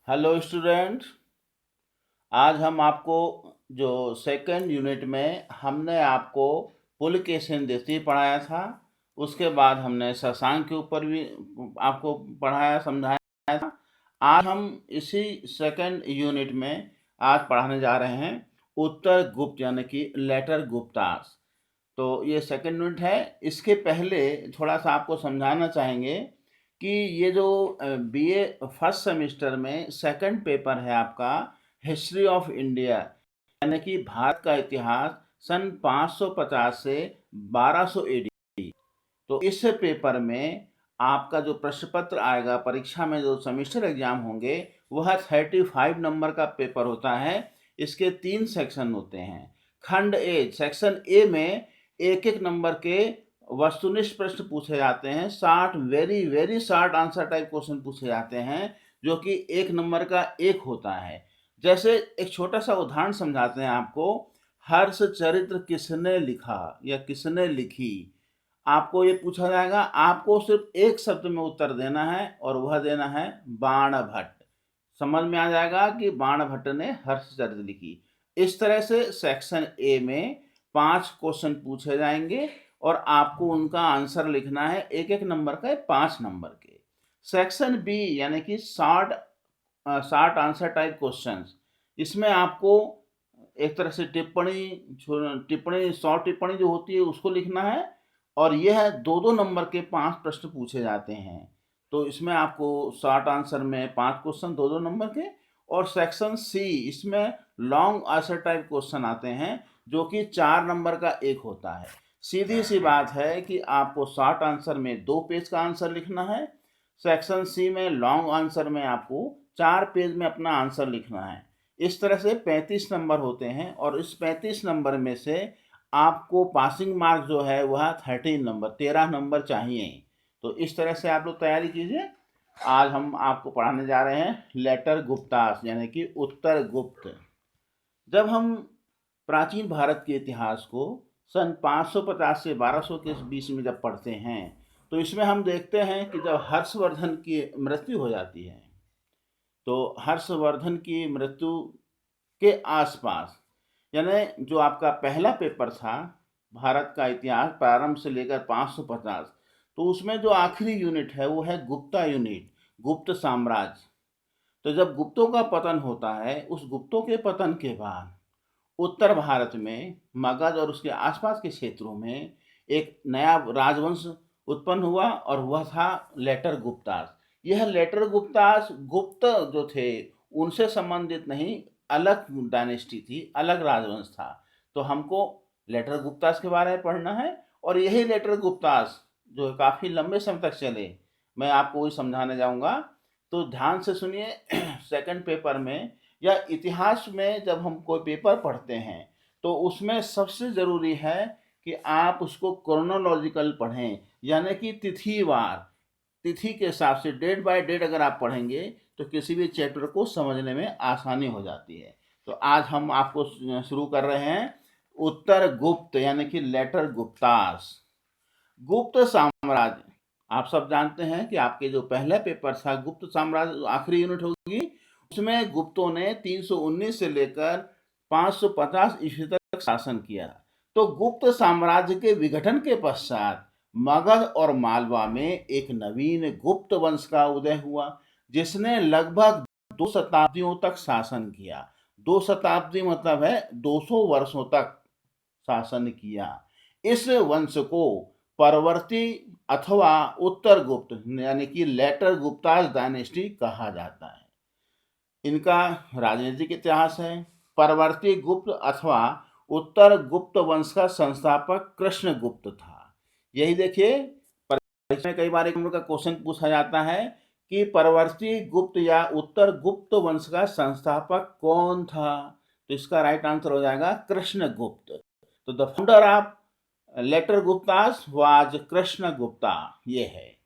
Hello student. आज हम आपको जो सेकंड यूनिट में हमने आपको पुलकेशिन द्वितीय पढ़ाया था, उसके बाद हमने शशांक के ऊपर भी आपको पढ़ाया समझाया था। आज हम इसी सेकंड यूनिट में आज पढ़ाने जा रहे हैं उत्तर गुप्त यानी कि लेटर गुप्तास। तो ये सेकंड यूनिट है। इसके पहले थोड़ा सा आपको समझाना चाहेंगे कि ये जो बीए फर्स्ट सेमेस्टर में सेकंड पेपर है आपका हिस्ट्री ऑफ इंडिया यानी कि भारत का इतिहास सन 550 से 1200 एडी। तो इस पेपर में आपका जो प्रश्न पत्र आएगा, परीक्षा में जो सेमेस्टर एग्जाम होंगे, वह 35 नंबर का पेपर होता है। इसके 3 सेक्शन होते हैं। खंड ए, सेक्शन ए में एक एक नंबर के वस्तुनिष्ठ प्रश्न पूछे जाते हैं। 60 very very short answer type question पूछे जाते हैं, जो कि एक नंबर का एक होता है। जैसे एक छोटा सा उदाहरण समझाते हैं आपको। हर्ष चरित्र किसने लिखा या किसने लिखी, आपको ये पूछा जाएगा। आपको सिर्फ एक शब्द में उत्तर देना है और वह देना है बाणभट्ट। समझ में आ जाएगा कि बाणभट्ट ने हर्षचरित्र लिखी। इस तरह से सेक्शन ए में 5 क्वेश्चन पूछे जाएंगे और आपको उनका आंसर लिखना है एक एक नंबर का, 5 नंबर के। सेक्शन बी यानी कि शॉर्ट आंसर टाइप क्वेश्चंस, इसमें आपको एक तरह से टिप्पणी शॉर्ट टिप्पणी जो होती है उसको लिखना है। और यह 2-2 नंबर के 5 प्रश्न पूछे जाते हैं। तो इसमें आपको शॉर्ट आंसर में 5 क्वेश्चन 2-2 नंबर के। और सेक्शन सी, इसमें लॉन्ग आंसर टाइप क्वेश्चन आते हैं, जो कि 4 नंबर का एक होता है। सीधी सी बात है कि आपको शॉर्ट आंसर में 2 पेज का आंसर लिखना है। सेक्शन सी में लॉन्ग आंसर में आपको 4 पेज में अपना आंसर लिखना है। इस तरह से 35 नंबर होते हैं और इस 35 नंबर में से आपको पासिंग मार्क जो है वह 13 नंबर, 13 नंबर चाहिए। तो इस तरह से आप लोग तैयारी कीजिए। आज हम आपको पढ़ाने जा रहे हैं लेटर गुप्तास यानी कि उत्तर गुप्त। जब हम प्राचीन भारत के इतिहास को सन 550 से 1200 के बीच में जब पढ़ते हैं, तो इसमें हम देखते हैं कि जब हर्षवर्धन की मृत्यु हो जाती है, तो हर्षवर्धन की मृत्यु के आसपास, यानी जो आपका पहला पेपर था भारत का इतिहास प्रारंभ से लेकर 550, तो उसमें जो आखिरी यूनिट है वो है गुप्ता यूनिट, गुप्त साम्राज्य। तो जब गुप्तों का पतन होता है, उस गुप्तों के पतन के बाद उत्तर भारत में मगध और उसके आसपास के क्षेत्रों में एक नया राजवंश उत्पन्न हुआ और वह था लेटर गुप्तास। यह लेटर गुप्तास गुप्त जो थे उनसे संबंधित नहीं, अलग डायनेस्टी थी, अलग राजवंश था। तो हमको लेटर गुप्तास के बारे में पढ़ना है और यही लेटर गुप्तास जो काफ़ी लंबे समय तक चले, मैं आपको वही समझाने जाऊंगा। तो ध्यान से सुनिए। सेकंड पेपर में या इतिहास में जब हम कोई पेपर पढ़ते हैं, तो उसमें सबसे ज़रूरी है कि आप उसको क्रोनोलॉजिकल पढ़ें, यानी कि तिथिवार, तिथि के हिसाब से डेट बाय डेट अगर आप पढ़ेंगे तो किसी भी चैप्टर को समझने में आसानी हो जाती है। तो आज हम आपको शुरू कर रहे हैं उत्तर गुप्त यानी कि लेटर गुप्तास। गुप्त साम्राज्य, आप सब जानते हैं कि आपके जो पहला पेपर था गुप्त साम्राज्य आखिरी यूनिट होगी, उसमें गुप्तों ने 319 से लेकर 550 ईस्वी तक शासन किया। तो गुप्त साम्राज्य के विघटन के पश्चात मगध और मालवा में एक नवीन गुप्त वंश का उदय हुआ, जिसने लगभग 2 शताब्दियों तक शासन किया। 2 शताब्दी मतलब है 200 वर्षों तक शासन किया। इस वंश को परवर्ती अथवा उत्तर गुप्त यानी कि लेटर गुप्तास डायनेस्टी कहा जाता है। इनका राजनीतिक इतिहास है। परवर्ती गुप्त अथवा उत्तर गुप्त वंश का संस्थापक कृष्णगुप्त था। यही देखिए, परीक्षा में कई बार एक नंबर का क्वेश्चन पूछा जाता है कि परवर्ती गुप्त या उत्तर गुप्त वंश का संस्थापक कौन था। तो इसका राइट आंसर हो जाएगा कृष्णगुप्त। तो the founder of later Guptas was Krishnagupta, ये है।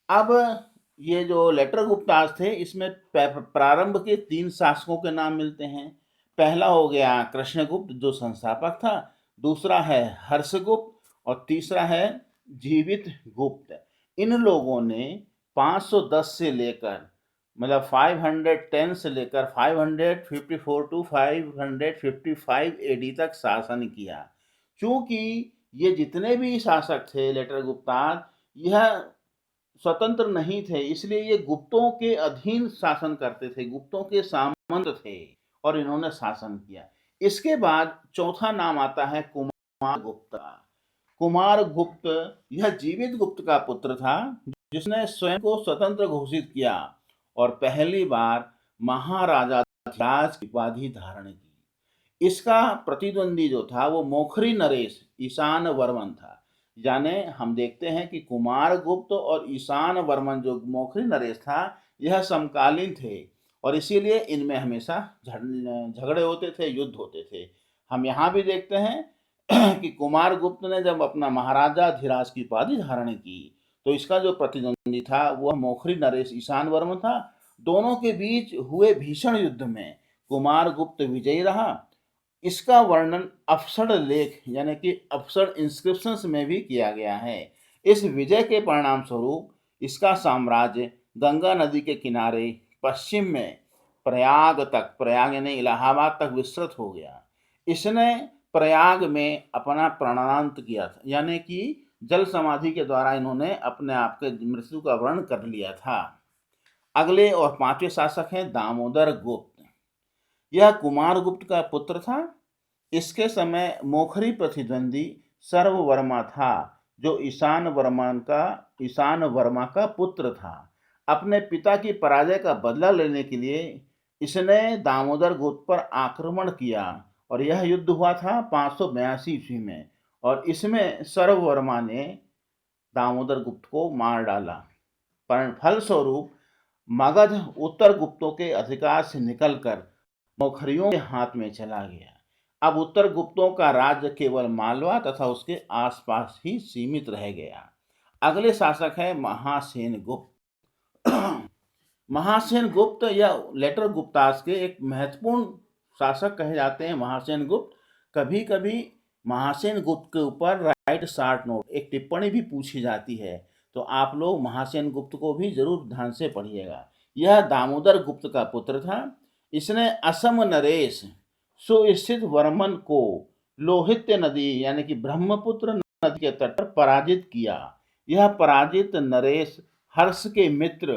अब ये जो लेटर गुप्तास थे, इसमें प्रारंभ के 3 शासकों के नाम मिलते हैं। पहला हो गया कृष्णगुप्त जो संस्थापक था, दूसरा है हर्षगुप्त और तीसरा है जीवित गुप्त। इन लोगों ने 510 से लेकर मतलब 510 से लेकर 554 टू 555 एडी तक शासन किया। चूंकि ये जितने भी शासक थे लेटर गुप्ताज, यह स्वतंत्र नहीं थे, इसलिए ये गुप्तों के अधीन शासन करते थे, गुप्तों के सामंत थे और इन्होंने शासन किया। इसके बाद चौथा नाम आता है कुमार गुप्त। कुमार गुप्त यह जीवित गुप्त का पुत्र था, जिसने स्वयं को स्वतंत्र घोषित किया और पहली बार महाराजा धिराज की उपाधि धारण की। इसका प्रतिद्वंदी जो था वो मोखरी नरेश ईशान वर्मन था। यानी हम देखते हैं कि कुमार गुप्त और ईशान वर्मन जो मोखरी नरेश था, यह समकालीन थे और इसीलिए इनमें हमेशा झगड़े होते थे, युद्ध होते थे। हम यहाँ भी देखते हैं कि कुमार गुप्त ने जब अपना महाराजा धिराज की उपाधि धारण की, तो इसका जो प्रतिद्वंदी था वह मोखरी नरेश ईशान वर्मन था। दोनों के बीच हुए भीषण युद्ध में कुमार गुप्त विजयी रहा। इसका वर्णन अप्सर लेख यानी कि अप्सर इंस्क्रिप्शंस में भी किया गया है। इस विजय के परिणाम स्वरूप इसका साम्राज्य गंगा नदी के किनारे पश्चिम में प्रयाग यानी इलाहाबाद तक विस्तृत हो गया। इसने प्रयाग में अपना प्राणांत किया था, यानी कि जल समाधि के द्वारा इन्होंने अपने आप के मृत्यु का वर्ण कर लिया था। अगले और पांचवें शासक हैं दामोदर गुप्त। यह कुमार गुप्त का पुत्र था। इसके समय मोखरी प्रतिद्वंदी सर्ववर्मा था, जो ईशान वर्मा का पुत्र था। अपने पिता की पराजय का बदला लेने के लिए इसने दामोदर गुप्त पर आक्रमण किया और यह युद्ध हुआ था 582 ईस्वी में, और इसमें सर्ववर्मा ने दामोदर गुप्त को मार डाला। फलस्वरूप मगध उत्तर गुप्तों के अधिकार से निकलकर मोखरियों के हाथ में चला गया। अब उत्तर गुप्तों का राज्य केवल मालवा तथा उसके आसपास ही सीमित रह गया। अगले शासक है महासेन गुप्त। महासेन गुप्त या लेटर गुप्तास के एक महत्वपूर्ण शासक कहे जाते हैं महासेन गुप्त। कभी कभी महासेन गुप्त के ऊपर राइट शार्ट नोट एक टिप्पणी भी पूछी जाती है, तो आप लोग महासेन गुप्त को भी जरूर ध्यान से पढ़िएगा। यह दामोदर गुप्त का पुत्र था। इसने असम नरेश सुस्थित वर्मन को लोहित्य नदी यानी कि ब्रह्मपुत्र नदी के तट पर पराजित किया। यह पराजित नरेश हर्ष के मित्र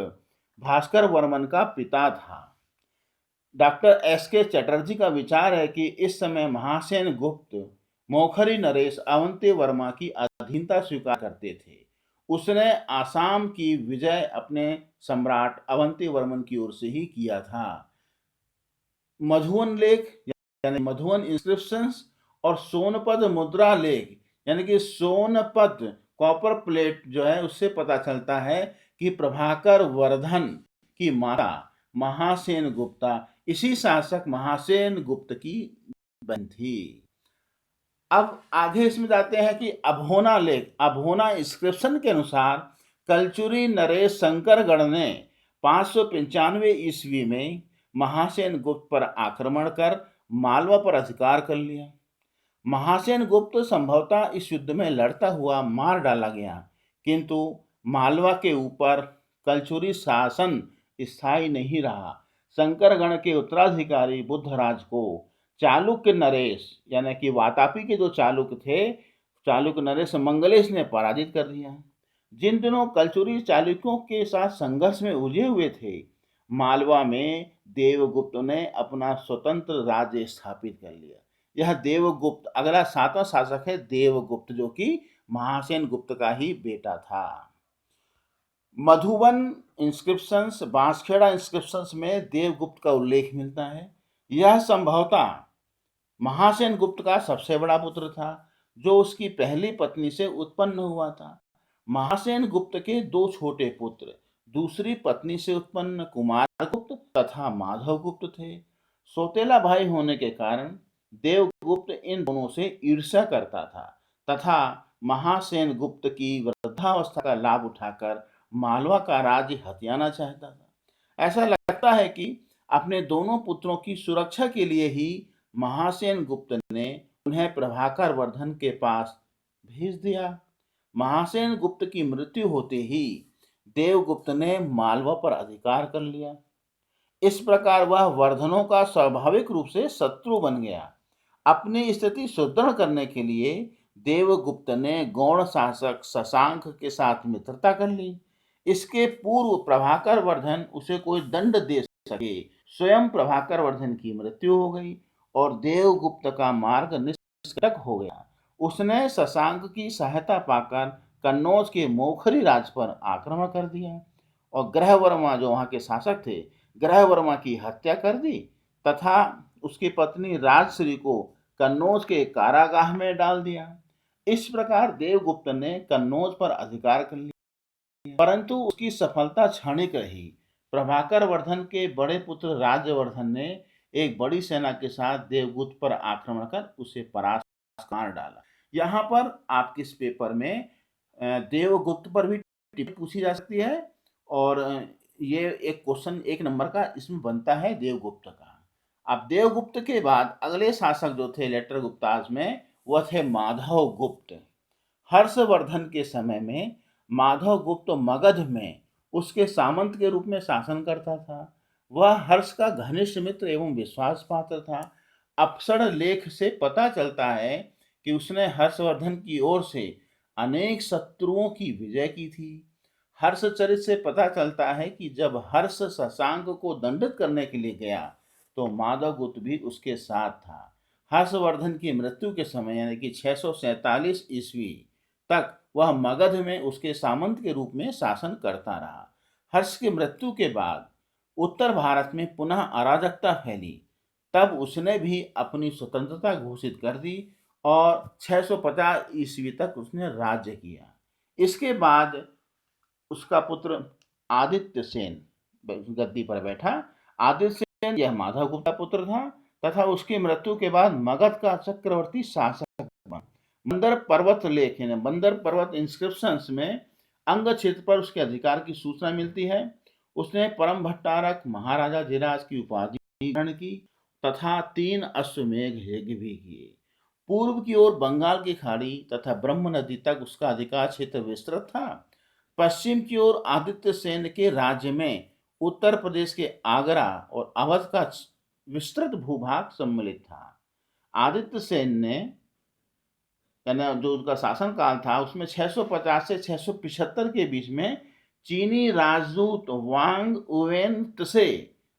भास्कर वर्मन का पिता था। Doctor S K. चटर्जी का विचार है कि इस समय महासेन गुप्त मोखरी नरेश अवंती वर्मा की अधीनता स्वीकार करते थे। उसने आसाम की विजय अपने सम्राट अवंती वर्मन की ओर से ही किया था। मधुवन लेख यानी मधुवन इंस्क्रिप्शंस और सोनपद मुद्रा लेख यानी कि सोनपद कॉपर प्लेट जो है, उससे पता चलता है कि प्रभाकर वर्धन की माता महासेन गुप्ता इसी शासक महासेन गुप्त की बहन थी। अब आगे इसमें जाते हैं कि अभोना लेख, अभोना इंस्क्रिप्शन के अनुसार कलचुरी नरेश शंकरगढ़ ने 595 ईस्वी में महासेन गुप्त पर आक्रमण कर मालवा पर अधिकार कर लिया। महासेन गुप्त संभवतः इस युद्ध में लड़ता हुआ मार डाला गया, किंतु मालवा के ऊपर कलचुरी शासन स्थायी नहीं रहा। शंकरगढ़ के उत्तराधिकारी बुद्धराज को चालुक्य नरेश यानी कि वातापी के जो चालुक्य थे, चालुक्य नरेश मंगलेश ने पराजित कर दिया। जिन दिनों कलचुरी चालुक्यों के साथ संघर्ष में उलझे हुए थे, मालवा में देवगुप्त ने अपना स्वतंत्र राज्य स्थापित कर लिया। यह देवगुप्त अगला सातवां शासक है देवगुप्त, जो कि महासेन गुप्त का ही बेटा था। मधुबन इंस्क्रिप्शंस, बांसखेड़ा इंस्क्रिप्शंस में देवगुप्त का उल्लेख मिलता है। यह संभवतः महासेन गुप्त का सबसे बड़ा पुत्र था, जो उसकी पहली पत्नी से उत्पन्न हुआ था। महासेन गुप्त के दो छोटे पुत्र दूसरी पत्नी से उत्पन्न कुमार गुप्त तथा माधव गुप्त थे। सौतेला भाई होने के कारण देवगुप्त इन दोनों से ईर्ष्या करता था तथा महासेन गुप्त की वृद्धावस्था का लाभ उठाकर मालवा का राज्य हथियाना चाहता था। ऐसा लगता है कि अपने दोनों पुत्रों की सुरक्षा के लिए ही महासेन गुप्त ने उन्हें प्रभाकर वर्धन के पास भेज दिया। महासेन गुप्त की मृत्यु होते ही देवगुप्त ने मालवा पर अधिकार कर लिया। इस प्रकार वह वर्धनों का स्वाभाविक रूप से शत्रु बन गया। अपनी स्थिति सुदृढ़ करने के लिए देवगुप्त ने गौड़ शासक शशांक के साथ मित्रता कर ली। इसके पूर्व प्रभाकर वर्धन उसे कोई दंड दे सके, स्वयं प्रभाकर वर्धन की मृत्यु हो गई और देवगुप्त का मार्ग निष्कंटक हो गया। उसने शशांक की सहायता पाकर कन्नौज के मोखरी राज पर आक्रमण कर दिया और ग्रहवर्मा जो वहां के शासक थे, ग्रहवर्मा की हत्या कर दी तथा उसकी पत्नी राजश्री को कन्नौज के कारागाह में डाल दिया। इस प्रकार देवगुप्त ने कन्नौज पर अधिकार कर लिया, परंतु उसकी सफलता क्षणिक रही। प्रभाकर वर्धन के बड़े पुत्र राज्यवर्धन ने एक बड़ी सेना के साथ देवगुप्त पर आक्रमण कर उसे परास्त मार डाला। यहाँ पर आपके इस पेपर में देवगुप्त पर भी टिप्पणी पूछी जा सकती है और ये एक क्वेश्चन 1 नंबर का इसमें बनता है देवगुप्त का। अब देवगुप्त के बाद अगले शासक जो थे लेटर गुप्ताज में, वह थे माधव गुप्त। हर्षवर्धन के समय में माधव गुप्त मगध में उसके सामंत के रूप में शासन करता था। वह हर्ष का घनिष्ठ मित्र एवं विश्वास पात्र था। अपसर लेख से पता चलता है कि उसने हर्षवर्धन की ओर से अनेक शत्रुओं की विजय की थी। हर्षचरित से पता चलता है कि जब हर्ष शशांक को दंडित करने के लिए गया तो माधवगुप्त भी उसके साथ था। हर्षवर्धन की मृत्यु के समय यानी कि 647 ईस्वी तक वह मगध में उसके सामंत के रूप में शासन करता रहा। हर्ष की मृत्यु के बाद उत्तर भारत में पुनः अराजकता फैली। तब उसने भी अपनी स्वतंत्रता घोषित कर दी और 650 ईस्वी तक उसने राज्य किया। इसके बाद उसका पुत्र आदित्य सेन गद्दी पर बैठा। आदित्य सेन यह माधवगुप्त का पुत्र था तथा उसकी मृत्यु के बाद मगध का चक्रवर्ती शासक बना। मंदर पर्वत लेख यानी मंदर पर्वत इंस्क्रिप्शंस में अंग क्षेत्र पर उसके अधिकार की सूचना मिलती है। उसने परम भट्टारक महाराजा धीराज की उपाधि ग्रहण की तथा 3 अश्वमेघ यज्ञ भी किए। पूर्व की ओर बंगाल की खाड़ी तथा ब्रह्म नदी तक उसका अधिकार क्षेत्र विस्तृत था। पश्चिम की ओर आदित्य सेन के राज्य में उत्तर प्रदेश के आगरा और अवध का विस्तृत भूभाग सम्मिलित था। आदित्य सेन ने जो उनका शासन काल था उसमें 650 से 675 के बीच में चीनी राजदूत वांग उवेन त्से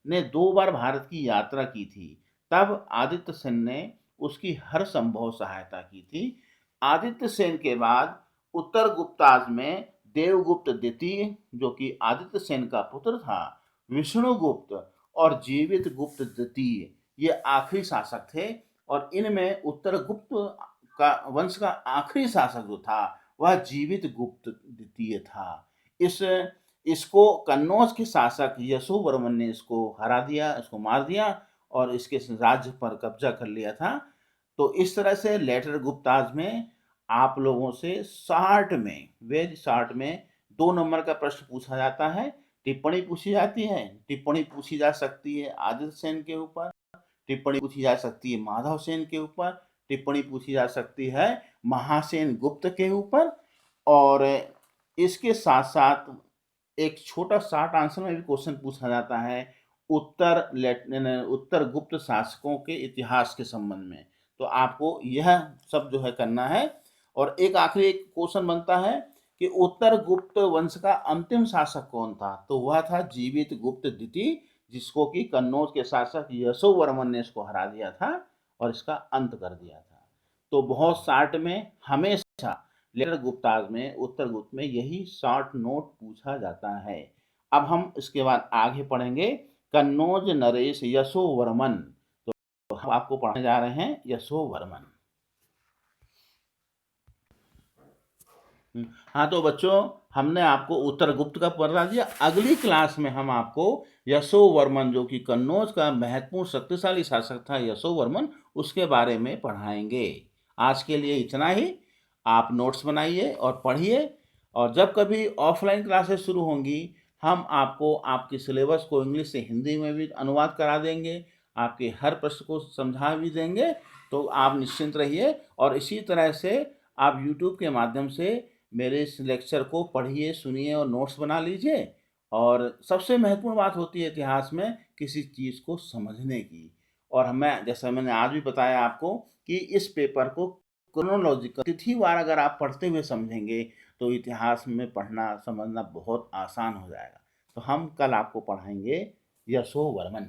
ने 2 बार भारत की यात्रा की थी। तब आदित्य सेन ने उसकी हर संभव सहायता की थी। आदित्य सेन के बाद उत्तर गुप्ताज में देवगुप्त द्वितीय जो कि आदित्य सेन का पुत्र था, विष्णुगुप्त और जीवित गुप्त द्वितीय ये आखिरी शासक थे और इनमें उत्तर गुप्त का वंश का आखिरी शासक जो था वह जीवित गुप्त द्वितीय था। इसको कन्नौज के शासक यशोवर्मन ने इसको हरा दिया, इसको मार दिया और इसके राज्य पर कब्जा कर लिया था। तो इस तरह से लेटर गुप्ताज में आप लोगों से 60 में वेज 60 में 2 नंबर का प्रश्न पूछा जाता है। टिप्पणी पूछी जाती है। टिप्पणी पूछी जा सकती है आदित्य सेन के ऊपर, टिप्पणी पूछी जा सकती है माधव सेन के ऊपर, टिप्पणी पूछी जा सकती है महासेन गुप्त के ऊपर और इसके साथ साथ एक छोटा शॉर्ट आंसर में भी क्वेश्चन पूछा जाता है उत्तर गुप्त शासकों के इतिहास के संबंध में। तो आपको यह सब जो है करना है और एक आखिरी एक क्वेश्चन बनता है कि उत्तर गुप्त वंश का अंतिम शासक कौन था? तो वह था जीवित गुप्त द्वितीय जिसको कि कन्नौज के शासक यशोवर्मन ने इसको हरा दिया था और इसका अंत कर दिया था। तो बहुत शॉर्ट में हमेशा लेटर गुप्ताज में उत्तर गुप्त में यही शॉर्ट नोट पूछा जाता है। अब हम इसके बाद आगे पढ़ेंगे कन्नौज नरेश यशोवर्मन। तो हम आपको पढ़ने जा रहे हैं यशोवर्मन। हाँ तो बच्चों हमने आपको उत्तर गुप्त का पढ़ा दिया। अगली क्लास में हम आपको यशोवर्मन जो कि कन्नौज का महत्वपूर्ण शक्तिशाली शासक था यशोवर्मन उसके बारे में पढ़ाएंगे। आज के लिए इतना ही। आप नोट्स बनाइए और पढ़िए और जब कभी ऑफलाइन क्लासेस शुरू होंगी हम आपको आपके सिलेबस को इंग्लिश से हिंदी में भी अनुवाद करा देंगे, आपके हर प्रश्न को समझा भी देंगे। तो आप निश्चिंत रहिए और इसी तरह से आप यूट्यूब के माध्यम से मेरे इस लेक्चर को पढ़िए, सुनिए और नोट्स बना लीजिए। और सबसे महत्वपूर्ण बात होती है इतिहास में किसी चीज़ को समझने की। और हमें, जैसा मैंने आज भी बताया आपको, कि इस पेपर को क्रोनोलॉजिकल तिथिवार अगर आप पढ़ते हुए समझेंगे तो इतिहास में पढ़ना समझना बहुत आसान हो जाएगा। तो हम कल आपको पढ़ाएंगे यशोवर्मन।